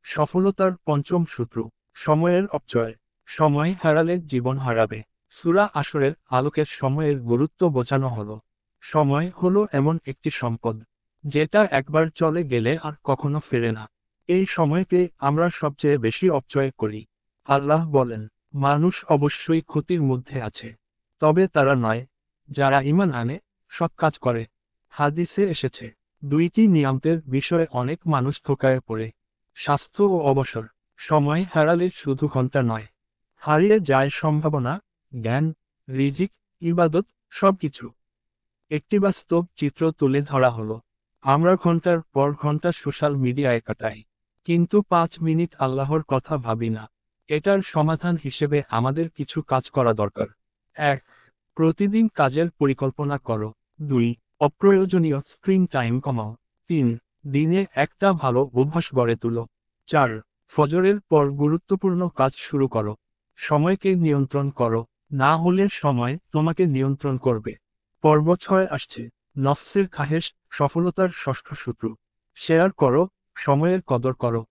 সফলতার পঞ্চম সূত্র, সময়ের অপচয়। সময় হারালে জীবন হারাবে। সূরা আসরের আলোকে সময়ের গুরুত্ব বোঝানো হলো। সময় হলো এমন একটি সম্পদ, যেটা একবার চলে গেলে আর কখনো ফেরে না। এই সময়কে আমরা সবচেয়ে বেশি অপচয় করি। আল্লাহ বলেন, মানুষ অবশ্যই ক্ষতির মধ্যে আছে, তবে তারা নয় যারা ঈমান আনে, সৎ কাজ করে। হাদিসে এসেছে, দুইটি নিয়ামতের বিষয়ে অনেক মানুষ ধোঁকায় পড়ে। স্বাস্থ্য ও অবসর। সময় হারালে শুধু ঘন্টা নয়, হারিয়ে যায় সম্ভাবনা, জ্ঞান, রিজিক, ইবাদত, সবকিছু। একটি বাস্তব চিত্র তুলে ধরা হলো। আমরা ঘন্টার পর ঘন্টা সোশ্যাল মিডিয়ায় কাটাই, কিন্তু 5 মিনিট আল্লাহর কথা ভাবি না। এটার সমাধান হিসেবে আমাদের কিছু কাজ করা দরকার। 1. প্রতিদিন কাজের পরিকল্পনা করো। 2. অপ্রয়োজনীয় স্ক্রিন টাইম কমাও। 3. দিনে একটা ভালো অভ্যাস গড়ে তুলো। 4. ফজরের পর গুরুত্বপূর্ণ কাজ শুরু করো। সময়কে নিয়ন্ত্রণ করো, না হলে সময় তোমাকে নিয়ন্ত্রণ করবে। পর্ব 6 আসছে, নফসের খাহেশ, সফলতার ষষ্ঠ সূত্র। শেয়ার করো, সময়ের কদর করো।